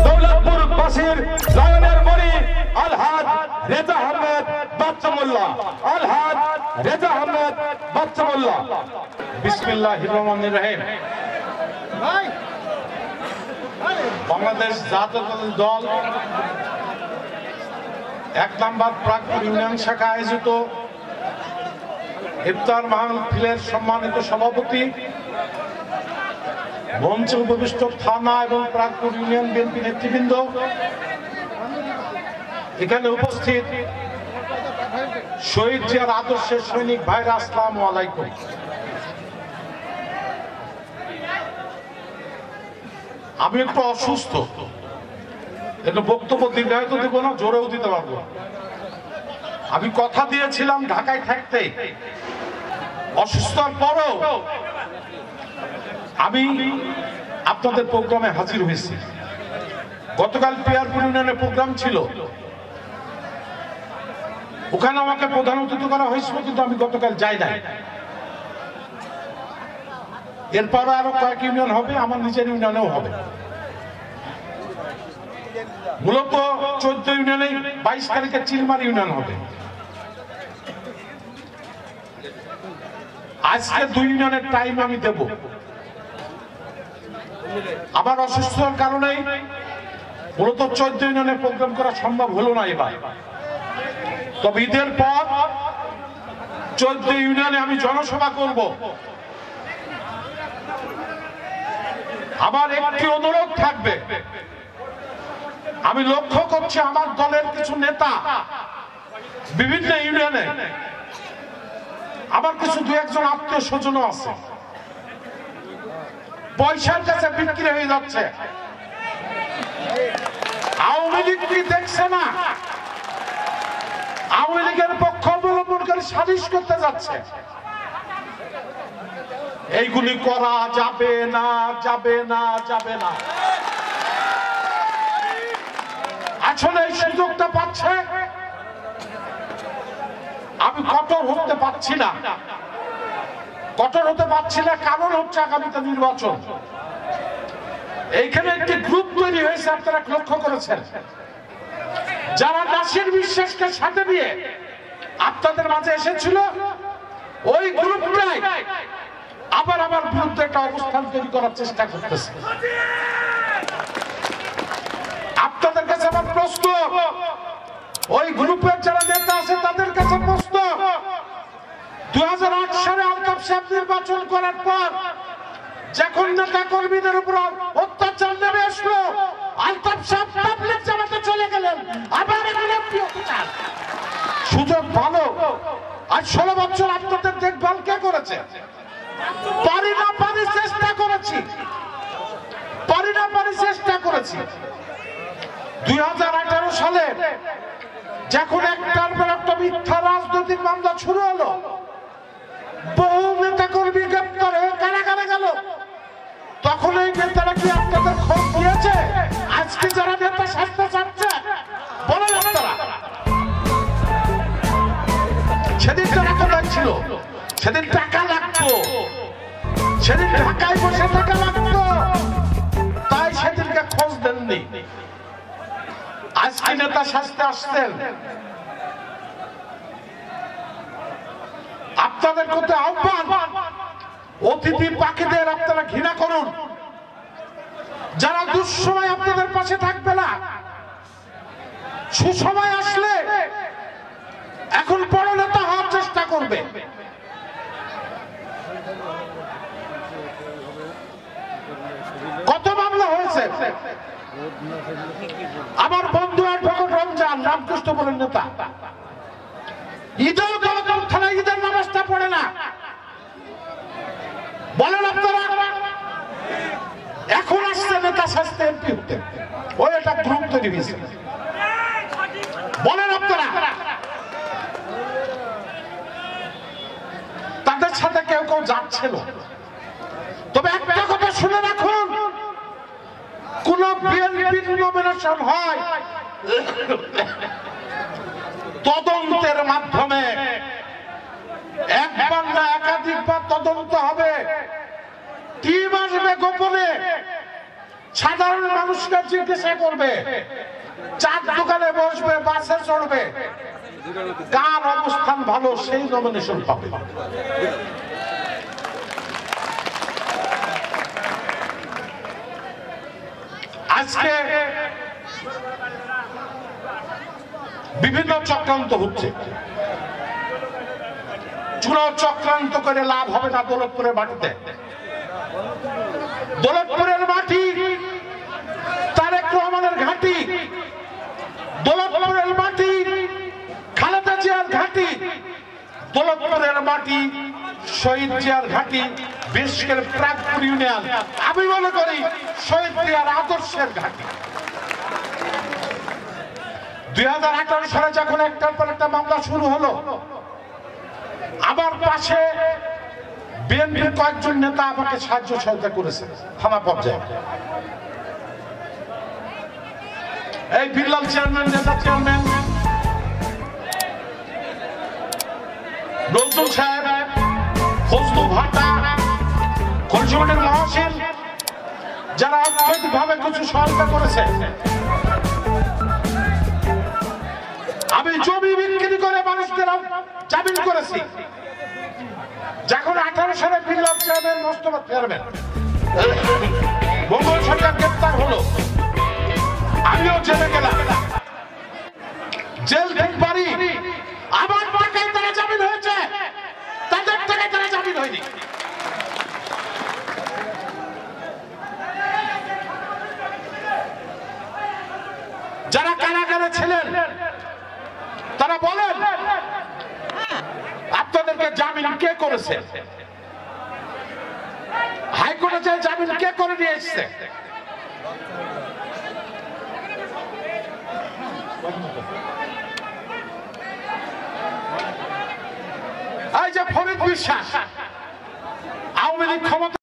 দৌলতপুর বাসীর লায়নের মণি আলহাজ রেজা আহমেদ বাচ্চা মোল্লা, আলহাজ রেজা আহমেদ বাচ্চা মোল্লা। বিসমিল্লাহির রহমানির রহিম। বাংলাদেশ জাতীয়তাবাদী দল ১ নম্বর প্রাগপুর ইউনিয়ন শাখা আয়োজিত ইফতার মাহফিলের সম্মানিত সভাপতি, মঞ্চে উপবিষ্ট থানা এবং প্রাগপুর ইউনিয়ন বিএনপি নেতৃবৃন্দ, এখানে উপস্থিত শহীদ জিয়ার আদর্শের সৈনিক ভাইরা, আসসালামু আলাইকুম। আমি একটু অসুস্থ, একটু বক্তব্য দীর্ঘায়িত দেব না, জোরেও দিতে পারবো। আমি কথা দিয়েছিলাম ঢাকায় থাকতে, অসুস্থতার পরও আমি আপনাদের প্রোগ্রামে হাজির হয়েছি। গতকাল পিয়ারপুর ইউনিয়নের প্রোগ্রাম ছিল, ওখানে আমাকে প্রধান অতিথি করা হয়েছিল, কিন্তু আমি গতকাল যাই নাই। এরপর আরো কয়েক ইউনিয়ন হবে, আমার নিজের ইউনিয়নেও হবে। মূলত 14 ইউনিয়নে 22 তারিখে চিলমার ইউনিয়ন হবে। আজকে 2 ইউনিয়নের টাইম আমি দেব। আমার অসুস্থতার কারণে মূলত 14 ইউনিয়নের প্রোগ্রাম করা সম্ভব হলো না এবার। তবে ঈদের পর 14 ইউনিয়নে আমি জনসভা করব। আমার একটি অনুরোধ থাকবে, আমি লক্ষ্য করছি আমার দলের কিছু নেতা বিভিন্ন ইউনিয়নে, আমার কিছু 2-1 জন আত্মীয় স্বজনও আছে, পয়সার কাছে বিক্রি হয়ে যাচ্ছে। আওয়ামী লীগ কি দেখছে না? আওয়ামী লীগের পক্ষ অবলম্বন করে সালিশ করতে যাচ্ছে। এইগুলি করা যাবে না, যাবে না, যাবে না। আসলে এই সুযোগটা পাচ্ছে, আমি কঠোর হতে পারছি না। কঠোর হতে পারছি না কারণ হচ্ছে আগামীতে নির্বাচন। এইখানে একটি গ্রুপ তৈরি হয়েছে, আপনারা লক্ষ্য করেছেন, যারা নাসির বিশ্বাসকে সাথে নিয়ে আপনাদের মাঝে এসেছিল, ওই গ্রুপটাই আবার আমার বিরুদ্ধে একটা অবস্থান তৈরি করার চেষ্টা করতেছে। আপনাদের কাছে আমার প্রশ্ন, ওই গ্রুপের যারা নেতা আছে তাদের কাছে প্রশ্ন, 2008 সালে আলতাফ সাহেব নির্বাচন করার পর যখন নেতা কর্মীদের উপর অত্যাচার নেমে আসলো, আলতাফ সাহেব তাবলীগ জামাতে চলে গেলেন, আবার এখন এমপি হতে চান। সুযোগ ভালো, আজ 16 বছর আপনাদের দেখভাল কে করেছে? পারি না পারি চেষ্টা করেছি, পারি না পারি চেষ্টা করেছি। 2018 সালে যখন একটার পর একটা মিথ্যা রাজনৈতিক মামলা শুরু হলো, বহু নেতা কর্মী গ্রেপ্তার হয়ে কারাগারে গেল, তখন এই নেতারা কি আপনাদের খোঁজ দিয়েছে? আজকে যারা নেতা শাস্তি চাচ্ছে বলেন আপনারা, সেদিন তারা কোথায় ছিল? সেদিন টাকা লাগতো, সেদিন ঢাকায় বসে টাকা লাগতো, তাই সেদিনকে খোঁজ দেননি। আজকে নেতা শাস্তি আসতেন। আপনাদের কোথায় আহ্বান, অতিথি পাখিদের আপনারা ঘৃণা করুন, যারা দুঃসময় আপনাদের পাশে থাকবে না, সুসময় আসলে এখন বড় নেতা হওয়ার চেষ্টা করবে। কত মামলা হয়েছে? আমার বন্ধু অ্যাডভোকেট রমজান রামকৃষ্ণ বলেন নেতা, ঈদের দরকার থানায় ঈদের নামাজটা পড়ে না, বলেন আপনারা। এখন আসছে নেতা শাস্তি এমপি হতে, ওই একটা গ্রুপ তৈরি হয়েছে, বলেন আপনারা। তাদের সাথে কেউ কেউ যাচ্ছিল। তবে একটা কথা শুনে রাখুন, কোন বিএনপির নমিনেশন হয় তদন্তের মাধ্যমে, একবার না একাধিকবার তদন্ত হবে। টিম আসবে গোপনে, সাধারণ মানুষকে জিজ্ঞাসা করবে, চার দোকানে বসবে, বাসে চড়বে, কার অবস্থান ভালো সেই নমিনেশন পাবে। আজকে বিভিন্ন চক্রান্ত হচ্ছে, চূড়া চক্রান্ত করে লাভ হবে না। দৌলতপুরের মাটিতে, দৌলতপুরের মাটি তারেক রহমানের ঘাঁটি, দৌলতপুরের মাটি খালেদা জিয়ার ঘাঁটি, দৌলতপুরের মাটি শহীদ জিয়ার ঘাঁটি, বিশেষের প্রাগপুর ইউনিয়ন আমি মনে করি শহীদ জিয়ার আদর্শের ঘাঁটি। 2018 সালে যখন একটার পর একটা মামলা শুরু হলো, আমার পাশে বিএনপির কয়েকজন নেতা আমাকে সাহায্য সহায়তা করেছে থানা পর্যায়ে। এই বিল্লাল চেয়ারম্যান, নেতা চেয়ারম্যান নজরুল সাহেব, ফজলু ভাটা, কলসিমনের মহাসিন, যারা অর্থনৈতিকভাবে কিছু সহায়তা করেছে। আমি জমি বিক্রি করে মানুষদের জামিন করেছি। যখন 18 সালে বিল্লাল চেয়ারম্যান, মোস্তফা চেয়ারম্যান, মঙ্গল সরকার গ্রেপ্তার হলো, আমিও জেলে গেলাম। জেল থেকে বাড়ি আমার টাকায় তারা জামিন হয়েছে, তাদের টাকায় তারা জামিন হয়নি। যারা কারাগারে ছিলেন তারা বলেন আপনাদেরকে জামিন কে করেছে? হাইকোর্টে যে জামিন কে করে নিয়ে এসছে? এই যে ফরিদ বিশ্বাস, আওয়ামী লীগ ক্ষমতা